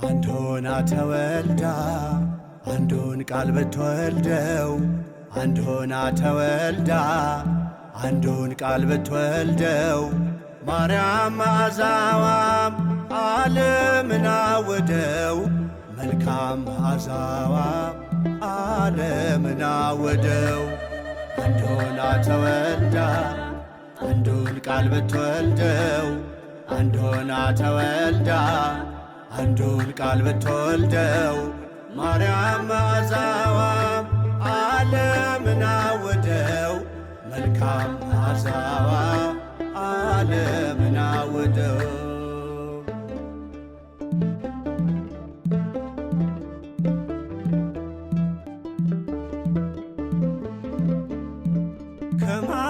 አንድ ሆና ተወልዳ አንዱን ቃል ብትወልደው አንድ ሆና ተወልዳ አንዱን ቃል ብትወልደው ማርያም መዓዛዋም ዓለምን አወደው መልካም መዓዛዋ ዓለምን አወደው። አንድ ሆና ተወልዳ አንዱን ቃል ብትወልደው አንድ ሆና ተወልዳ አንዱን ቃል ብትወልደው ማርያም መዓዛዋ ዓለምን አወደው መልካም መዓዛዋ ዓለምን አወደው።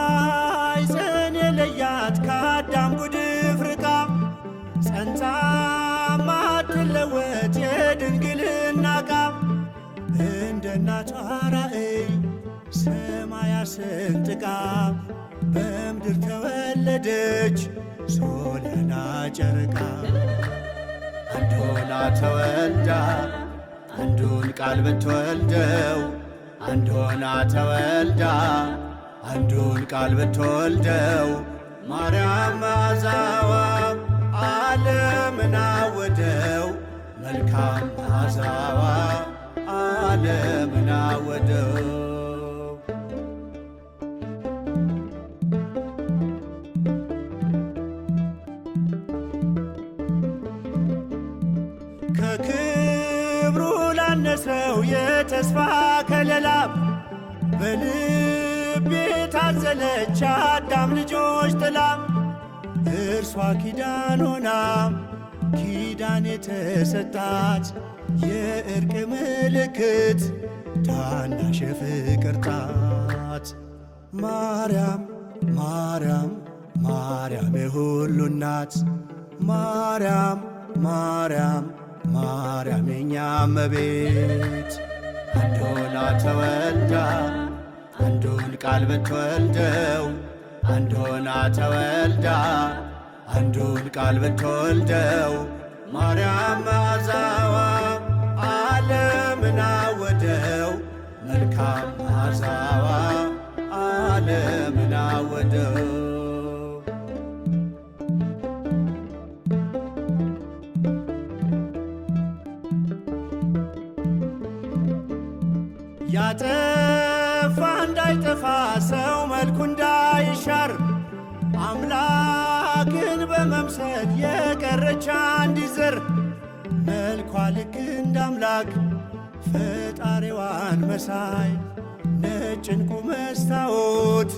ከማኅፀን የለያት ከአዳም ጉድፍ ርቃ ጸንታ ማትለወጥ የድንግልና ቃል እንደ እናቷ ራእይ ሰማያ ሰንጥቃ በምድር ተወለደች ሶልያና ጨረቃ። አንድ ሆና ተወልዳ አንዱን ቃል ብትወልደው አንድ ሆና ተወልዳ አንዱን ቃል ብትወልደው ማርያም መዓዛዋ ዓለምን አወደው መልካም መዓዛዋ ዓለምን አወደው። ከክብሩ ላነሰው የተስፋ ከለላ በልቤ ታዘለች አዳም ልጆች ጥላ እርሷ ኪዳን ሆና ኪዳን የተሰጣት የእርቅ ምልክት ታናሽ የፍቅር ጣት ማርያም ማርያም ማርያም የሁሉ እናት ማርያም ማርያም ማርያም የኛ እመቤት። አንድ ሆና ተወልዳ አንዱን ቃል ብትወልደው አንድ ሆና ተወልዳ አንዱን ቃል ብትወልደው ማርያም መዓዛዋ ዓለምን አወደው መልካም መዓዛዋ ዓለምን አወደው። ያጠፋ እንዳይጠፋ ሰው መልኩ እንዳይሻር አምላክን በመምሰል የቀረች አንዲት ዘር መልኳ ልክ እንደ አምላክ ፈጣሪዋን መሳይ ነጭ ዕንቁ መስታወት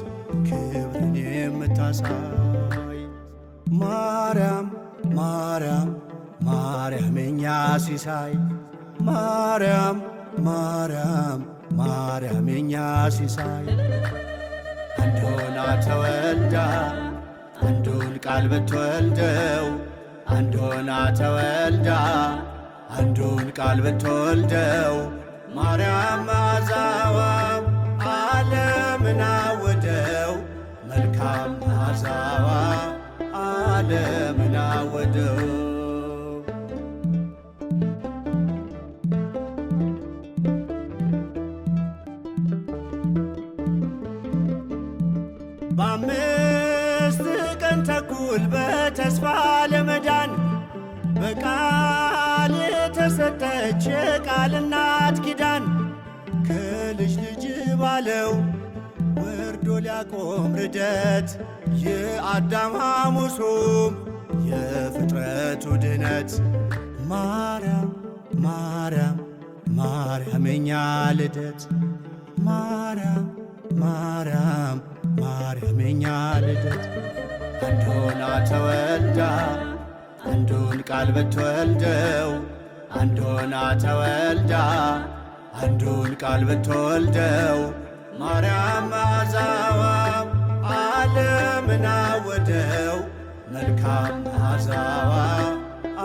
ክብርን የምታሳይ ማርያም ማርያም ማርያም የኛ ሲሳይ ማርያም ማርያም ማርያም የኛ ሲሳይ። አንድ ሆና ተወልዳ አንዱን ቃል ብትወልደው አንድ ሆና ተወልዳ አንዱን ቃል ብትወልደው ማርያም መዓዛዋ ዓለምን አወደው መልካም መዓዛዋ ዓለምን አወደው። በአምስት ቀን ተኩል በተስፋ ለመዳን በቃል የተሰጠች የቃል እናት ኪዳን ከልጅ ልጅ ባለው ወርዶ ሊያቆም ርደት የአዳም ሐሙሱም የፍጥረቱ ድነት ማርያም ማርያም ማርያም የኛ ልደት ማርያም ማርያም ማርያም የኛ ልደት። አንድ ሆና ተወልዳ አንዱን ቃል ብትወልደው አንድ ሆና ተወልዳ አንዱን ቃል ብትወልደው ማርያም መዓዛዋ ዓለምን አወደው መልካም መዓዛዋ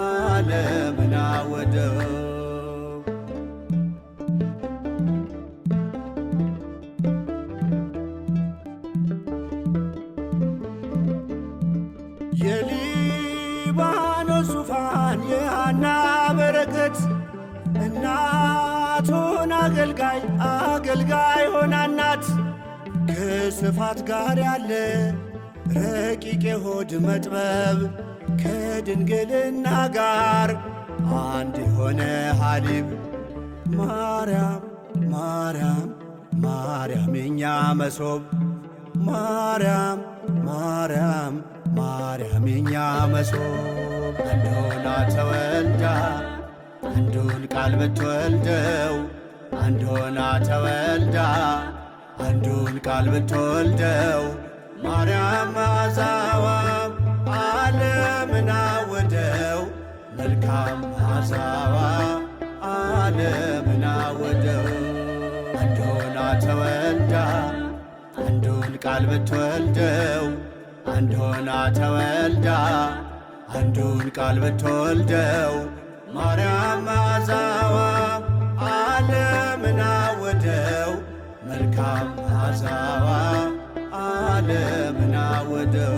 ዓለምን አወደው። የሊባኖስ ዙፋን የሐና በረከት እናቱን አገልጋይ ሆናናት። ከስፋት ጋር ያለ ረቂቅ የሆድ መጥበብ ከድንግልና ጋር አንድ የሆነ ሐሊብ ማርያም ማርያም ማርያም የኛ መሶብ ማርያም ማርያም ማርያም የኛ መሶብ አንድ ሆና ተወልዳ አንዱን ቃል ብትወልደው አንድ ሆና ተወልዳ አንዱን ቃል ብትወልደው ማርያም መዓዛዋ ዓለምን አወደው መልካም መዓዛዋ ዓለምን አወደው። አንድ ሆና ተወልዳ አንዱን ቃል ብትወልደው አንድ ሆና ተወልዳ አንዱን ቃል ብትወልደው ማርያም መዓዛዋ ዓለምን አወደው መልካም መዓዛዋ ዓለምን አወደው።